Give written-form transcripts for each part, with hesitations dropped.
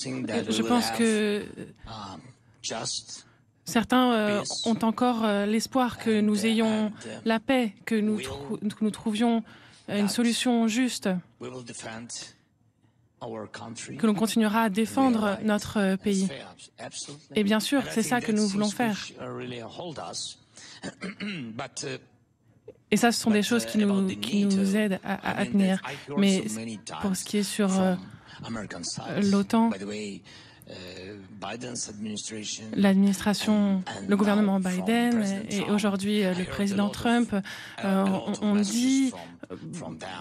Je pense que certains ont encore l'espoir que nous ayons la paix, que nous trouvions une solution juste, que l'on continuera à défendre notre pays. Et bien sûr, c'est ça que nous voulons faire. Et ça, ce sont des choses qui nous aident à tenir. Mais pour ce qui est sur l'OTAN, l'administration, le gouvernement Biden et aujourd'hui le président Trump ont dit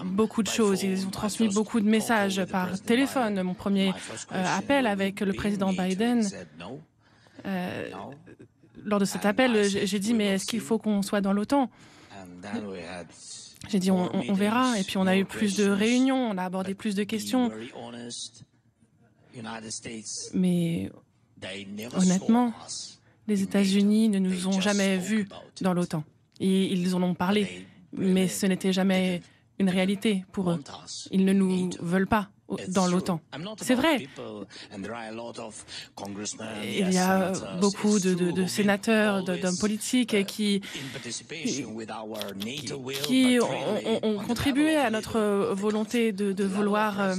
beaucoup de choses. Ils ont transmis beaucoup de messages par téléphone. Mon premier appel avec le président Biden, lors de cet appel, j'ai dit « mais est-ce qu'il faut qu'on soit dans l'OTAN ?» J'ai dit on verra. Et puis on a eu plus de réunions, on a abordé plus de questions. Mais honnêtement, les États-Unis ne nous ont jamais vus dans l'OTAN. Et ils en ont parlé, mais ce n'était jamais une réalité pour eux. Ils ne nous veulent pas dans l'OTAN. C'est vrai. Il y a beaucoup de sénateurs, d'hommes politiques qui ont contribué à notre volonté de vouloir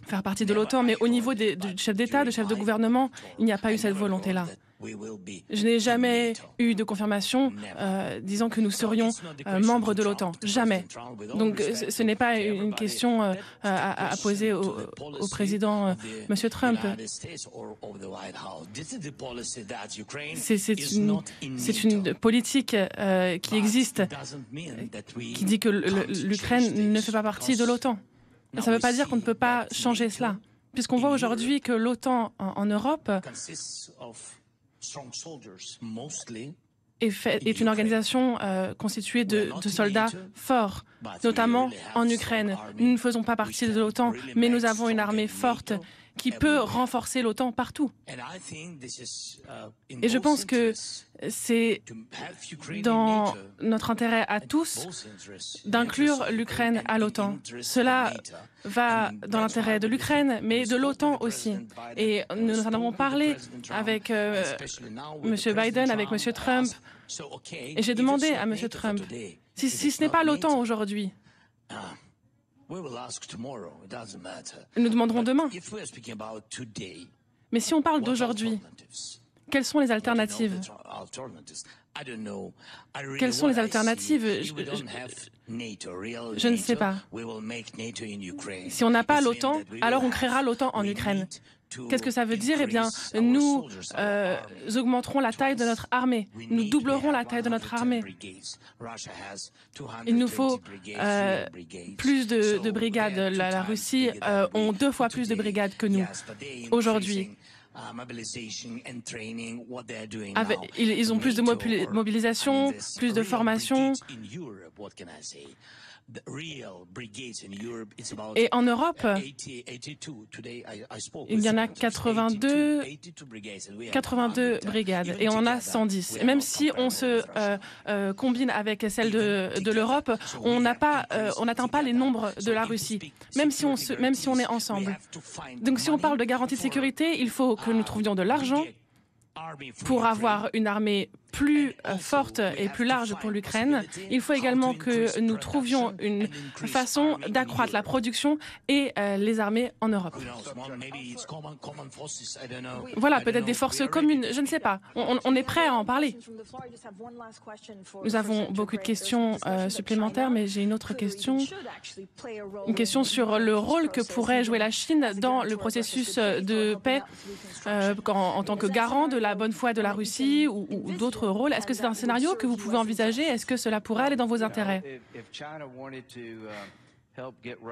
faire partie de l'OTAN, mais au niveau du chef d'État, de chef de gouvernement, il n'y a pas eu cette volonté-là. Je n'ai jamais eu de confirmation disant que nous serions membres de l'OTAN. Jamais. Donc ce n'est pas une question à poser au président M. Trump. C'est une politique qui existe, qui dit que l'Ukraine ne fait pas partie de l'OTAN. Ça ne veut pas dire qu'on ne peut pas changer cela, puisqu'on voit aujourd'hui que l'OTAN en Europe est une organisation constituée de soldats forts, notamment en Ukraine. Nous ne faisons pas partie de l'OTAN, mais nous avons une armée forte qui peut renforcer l'OTAN partout. Et je pense que c'est dans notre intérêt à tous d'inclure l'Ukraine à l'OTAN. Cela va dans l'intérêt de l'Ukraine, mais de l'OTAN aussi. Et nous en avons parlé avec M. Biden, avec M. Trump. Et j'ai demandé à M. Trump, si ce n'est pas l'OTAN aujourd'hui, nous demanderons demain. Mais si on parle d'aujourd'hui, quelles sont les alternatives? Quelles sont les alternatives? Je ne sais pas. Si on n'a pas l'OTAN, alors on créera l'OTAN en Ukraine. Qu'est-ce que ça veut dire? Eh bien, nous augmenterons la taille de notre armée. Nous doublerons la taille de notre armée. Il nous faut plus de brigades. La Russie ont 2 fois plus de brigades que nous aujourd'hui. Ils ont plus de mobilisation, plus de formation. Et en Europe, il y en a 82 brigades et on en a 110. Et même si on se combine avec celle de l'Europe, on n'atteint pas les nombres de la Russie, même si on est ensemble. Donc si on parle de garantie de sécurité, il faut que nous trouvions de l'argent pour avoir une armée plus forte et plus large pour l'Ukraine. Il faut également que nous trouvions une façon d'accroître la production et les armées en Europe. Voilà, peut-être des forces communes, je ne sais pas. On est prêt à en parler. Nous avons beaucoup de questions supplémentaires, mais j'ai une autre question. Une question sur le rôle que pourrait jouer la Chine dans le processus de paix en tant que garant de la bonne foi de la Russie ou d'autres rôles. Est-ce que c'est un scénario que vous pouvez envisager? Est-ce que cela pourrait aller dans vos intérêts?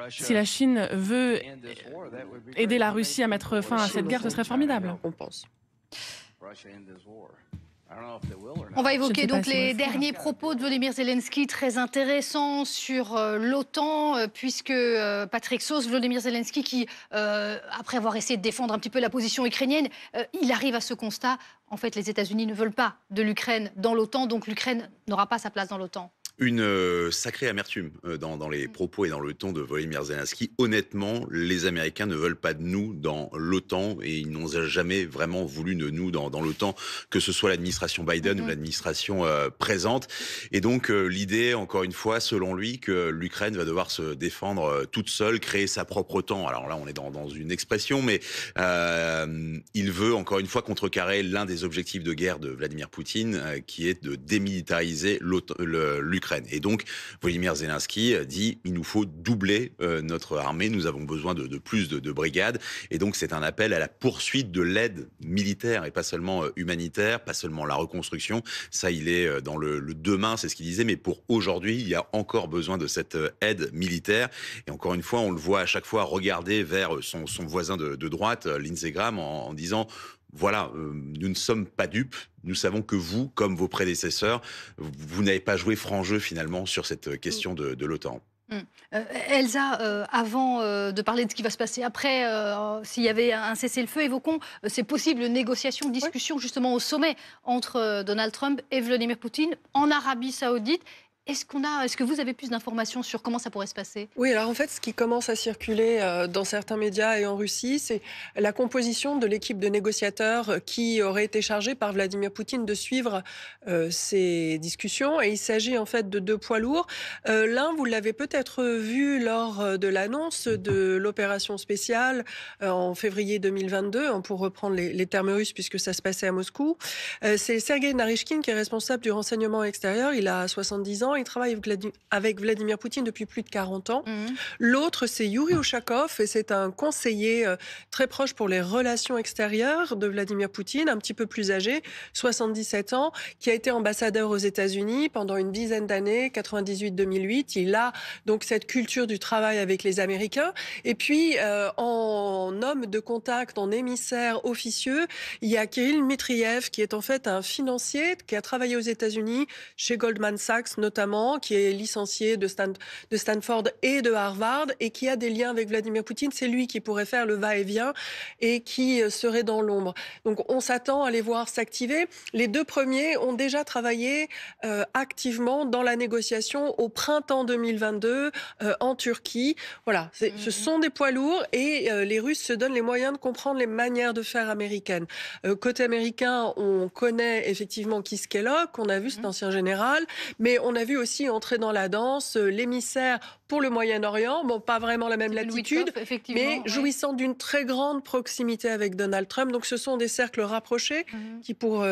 Si la Chine veut aider la Russie à mettre fin à cette guerre, ce serait formidable. On pense. On va évoquer donc les derniers propos de Volodymyr Zelensky, très intéressants sur l'OTAN, puisque Patrick Sauce, Volodymyr Zelensky, qui, après avoir essayé de défendre un petit peu la position ukrainienne, il arrive à ce constat, en fait, les États-Unis ne veulent pas de l'Ukraine dans l'OTAN, donc l'Ukraine n'aura pas sa place dans l'OTAN. Une sacrée amertume dans les propos et dans le ton de Volodymyr Zelensky. Honnêtement, les Américains ne veulent pas de nous dans l'OTAN et ils n'ont jamais vraiment voulu de nous dans l'OTAN, que ce soit l'administration Biden ou l'administration présente. Et donc l'idée, encore une fois, selon lui, que l'Ukraine va devoir se défendre toute seule, créer sa propre OTAN. Alors là, on est dans une expression, mais il veut encore une fois contrecarrer l'un des objectifs de guerre de Vladimir Poutine, qui est de démilitariser l'Ukraine. Et donc, Volodymyr Zelensky dit il nous faut doubler notre armée, nous avons besoin de plus de brigades. Et donc, c'est un appel à la poursuite de l'aide militaire et pas seulement humanitaire, pas seulement la reconstruction. Ça, il est dans le demain, c'est ce qu'il disait. Mais pour aujourd'hui, il y a encore besoin de cette aide militaire. Et encore une fois, on le voit à chaque fois regarder vers son voisin de droite, Lindsey Graham, en disant voilà, nous ne sommes pas dupes. Nous savons que vous, comme vos prédécesseurs, vous n'avez pas joué franc jeu finalement sur cette question de l'OTAN. Elsa, avant de parler de ce qui va se passer après, s'il y avait un cessez-le-feu, évoquons ces possibles négociations, discussions justement au sommet entre Donald Trump et Vladimir Poutine en Arabie Saoudite. Est-ce que vous avez plus d'informations sur comment ça pourrait se passer? Oui, alors en fait, ce qui commence à circuler dans certains médias et en Russie, c'est la composition de l'équipe de négociateurs qui aurait été chargée par Vladimir Poutine de suivre ces discussions. Et il s'agit en fait de deux poids lourds. L'un, vous l'avez peut-être vu lors de l'annonce de l'opération spéciale en février 2022, pour reprendre les termes russes puisque ça se passait à Moscou. C'est Sergei Naryshkin qui est responsable du renseignement extérieur. Il a 70 ans. Il travaille avec Vladimir Poutine depuis plus de 40 ans. L'autre, c'est Yuri Ushakov, et c'est un conseiller très proche pour les relations extérieures de Vladimir Poutine, un petit peu plus âgé, 77 ans, qui a été ambassadeur aux États-Unis pendant une dizaine d'années, 98-2008. Il a donc cette culture du travail avec les Américains. Et puis, en homme de contact, en émissaire officieux, il y a Kirill Mitriev, qui est en fait un financier qui a travaillé aux États-Unis chez Goldman Sachs notamment, qui est licencié de Stanford et de Harvard et qui a des liens avec Vladimir Poutine. C'est lui qui pourrait faire le va-et-vient et qui serait dans l'ombre. Donc on s'attend à les voir s'activer. Les deux premiers ont déjà travaillé activement dans la négociation au printemps 2022 en Turquie. Voilà, ce sont des poids lourds et les Russes se donnent les moyens de comprendre les manières de faire américaines. Côté américain, on connaît effectivement Keith Kellogg, qu'on a vu, cet ancien général, mais on a vu aussi entrer dans la danse l'émissaire pour le Moyen-Orient, bon, pas vraiment la même latitude, mais jouissant d'une très grande proximité avec Donald Trump. Donc ce sont des cercles rapprochés qui, pour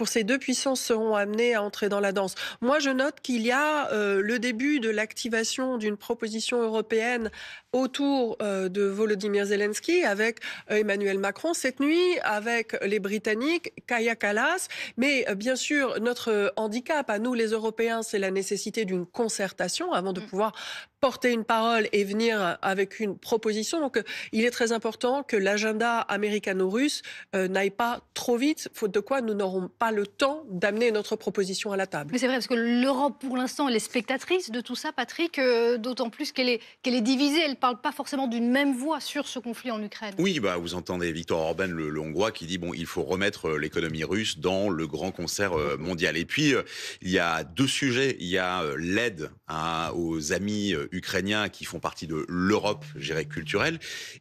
ces deux puissances, seront amenés à entrer dans la danse. Moi, je note qu'il y a le début de l'activation d'une proposition européenne autour de Volodymyr Zelensky avec Emmanuel Macron cette nuit, avec les Britanniques, Kaja Kallas. Mais bien sûr, notre handicap à nous, les Européens, c'est la nécessité d'une concertation avant de pouvoir porter une parole et venir avec une proposition. Donc, il est très important que l'agenda américano-russe n'aille pas trop vite, faute de quoi nous n'aurons pas le temps d'amener notre proposition à la table. Mais c'est vrai, parce que l'Europe, pour l'instant, elle est spectatrice de tout ça, Patrick, d'autant plus qu'elle est divisée. Elle ne parle pas forcément d'une même voix sur ce conflit en Ukraine. Oui, vous entendez Viktor Orban, le Hongrois, qui dit il faut remettre l'économie russe dans le grand concert mondial. Et puis, il y a deux sujets. Il y a l'aide aux amis ukrainiens qui font partie de l'Europe, je dirais, culturelle.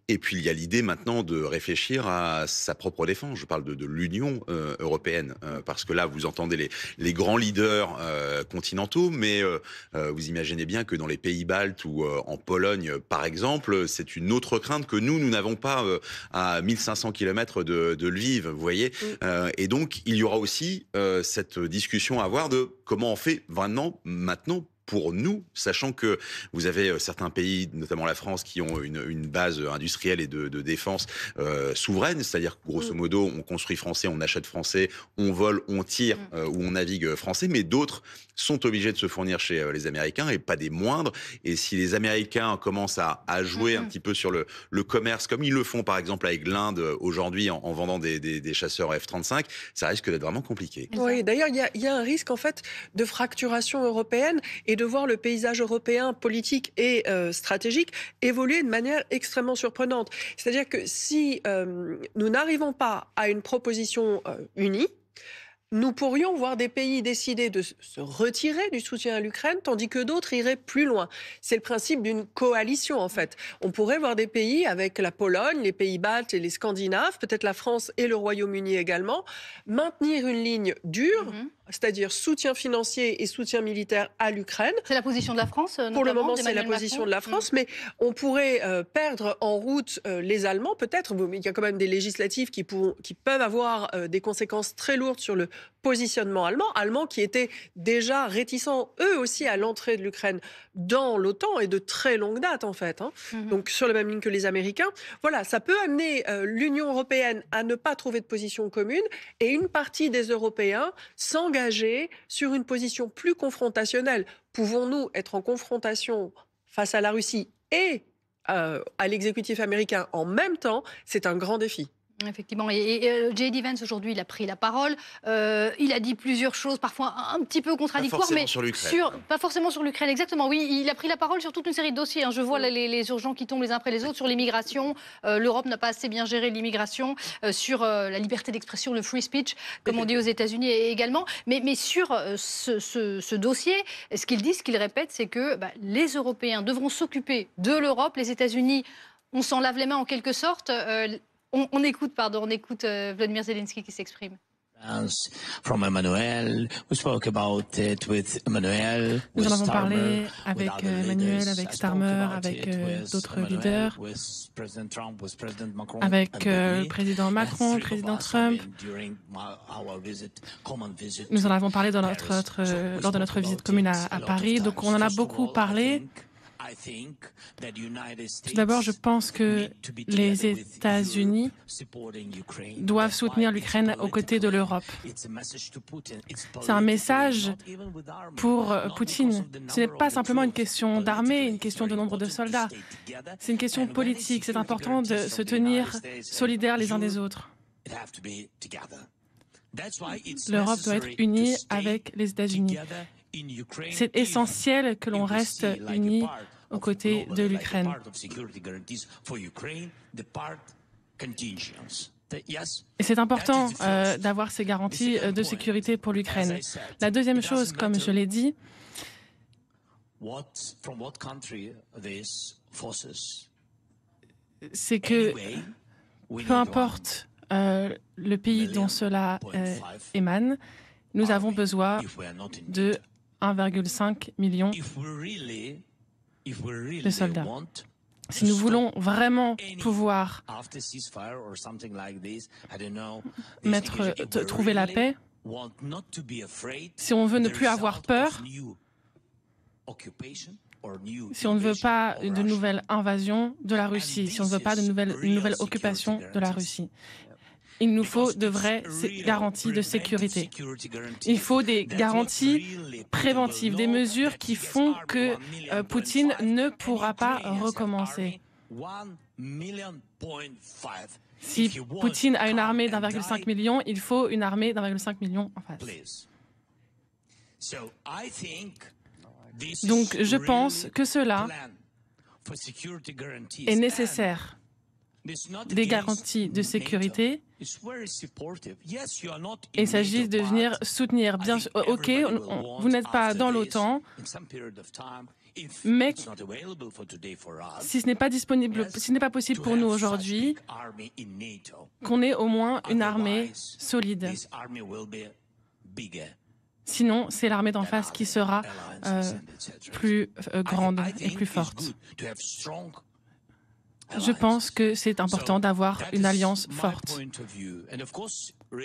Et puis, il y a l'idée maintenant de réfléchir à sa propre défense. Je parle de l'Union européenne. Parce que là, vous entendez les grands leaders continentaux, mais vous imaginez bien que dans les pays baltes ou en Pologne, par exemple, c'est une autre crainte que nous n'avons pas à 1500 km de Lviv, vous voyez. Et donc, il y aura aussi cette discussion à avoir de comment on fait maintenant pour nous, sachant que vous avez certains pays, notamment la France, qui ont une base industrielle et de défense souveraine, c'est-à-dire que grosso modo, on construit français, on achète français, on vole, on tire ou on navigue français, mais d'autres sont obligés de se fournir chez les Américains et pas des moindres. Et si les Américains commencent à jouer un petit peu sur le commerce, comme ils le font par exemple avec l'Inde aujourd'hui en vendant des chasseurs F-35, ça risque d'être vraiment compliqué. Oui, d'ailleurs, il y a un risque en fait de fracturation européenne et de voir le paysage européen politique et stratégique évoluer de manière extrêmement surprenante. C'est-à-dire que si nous n'arrivons pas à une proposition unie, nous pourrions voir des pays décider de se retirer du soutien à l'Ukraine, tandis que d'autres iraient plus loin. C'est le principe d'une coalition, en fait. On pourrait voir des pays avec la Pologne, les pays baltes et les Scandinaves, peut-être la France et le Royaume-Uni également, maintenir une ligne dure, c'est-à-dire soutien financier et soutien militaire à l'Ukraine. C'est la position de la France, Pour le moment, c'est la position de la France, mais on pourrait perdre en route les Allemands, peut-être. Il y a quand même des législatives qui peuvent avoir des conséquences très lourdes sur le positionnement allemand qui étaient déjà réticents, eux aussi, à l'entrée de l'Ukraine dans l'OTAN et de très longue date, en fait. Donc, sur la même ligne que les Américains. Voilà, ça peut amener l'Union européenne à ne pas trouver de position commune et une partie des Européens s'engager sur une position plus confrontationnelle. Pouvons-nous être en confrontation face à la Russie et à l'exécutif américain en même temps? C'est un grand défi. Effectivement. Et J.D. Vance, aujourd'hui, il a pris la parole. Il a dit plusieurs choses, parfois un petit peu contradictoires. Pas forcément sur l'Ukraine. Pas forcément sur l'Ukraine, exactement. Oui, il a pris la parole sur toute une série de dossiers. Je vois les urgents qui tombent les uns après les autres sur l'immigration. L'Europe n'a pas assez bien géré l'immigration. Sur la liberté d'expression, le free speech, comme on dit aux États-Unis également. Mais sur ce dossier, ce qu'il dit, ce qu'il répète, c'est que les Européens devront s'occuper de l'Europe. Les États-Unis, on s'en lave les mains en quelque sorte. On écoute Volodymyr Zelensky qui s'exprime. From Emmanuel, we spoke about it with Emmanuel. Nous en avons parlé avec Emmanuel, avec Starmer, avec d'autres leaders, avec le président Macron, le président Trump. Nous en avons parlé lors de notre visite commune à Paris, donc on en a beaucoup parlé. Tout d'abord, je pense que les États-Unis doivent soutenir l'Ukraine aux côtés de l'Europe. C'est un message pour Poutine. Ce n'est pas simplement une question d'armée, une question de nombre de soldats. C'est une question politique. C'est important de se tenir solidaires les uns des autres. L'Europe doit être unie avec les États-Unis. C'est essentiel que l'on reste unis aux côtés de l'Ukraine. Et c'est important d'avoir ces garanties de sécurité pour l'Ukraine. La deuxième chose, comme je l'ai dit, c'est que peu importe le pays dont cela émane, nous avons besoin de 1,5 million de soldats. Si nous voulons vraiment pouvoir trouver la paix, si on veut ne plus avoir peur, si on ne veut pas de nouvelle invasion de la Russie, si on ne veut pas de nouvelle occupation de la Russie, il nous faut de vraies garanties de sécurité. Il faut des garanties préventives, des mesures qui font que Poutine ne pourra pas recommencer. Si Poutine a une armée d'1,5 million, il faut une armée d'1,5 million en face. Donc je pense que cela est nécessaire. Des garanties de sécurité. Il s'agit de venir soutenir. Bien sûr, OK, vous n'êtes pas dans l'OTAN, mais si ce n'est pas disponible, si ce n'est pas possible pour nous aujourd'hui, qu'on ait au moins une armée solide. Sinon, c'est l'armée d'en face qui sera plus grande et plus forte. Je pense que c'est important d'avoir une alliance forte.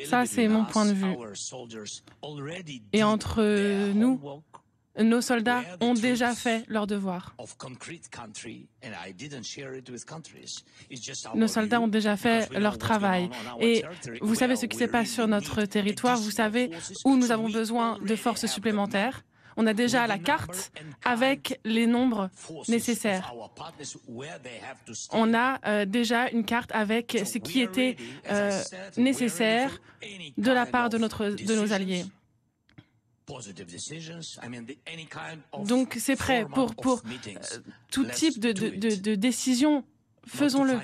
Ça, c'est mon point de vue. Et entre nous, nos soldats ont déjà fait leur devoir. Nos soldats ont déjà fait leur travail. Et vous savez ce qui se passe sur notre territoire, vous savez où nous avons besoin de forces supplémentaires. On a déjà la carte avec les nombres nécessaires. On a déjà une carte avec ce qui était nécessaire de la part de nos alliés. Donc c'est prêt pour tout type de décision. Faisons-le.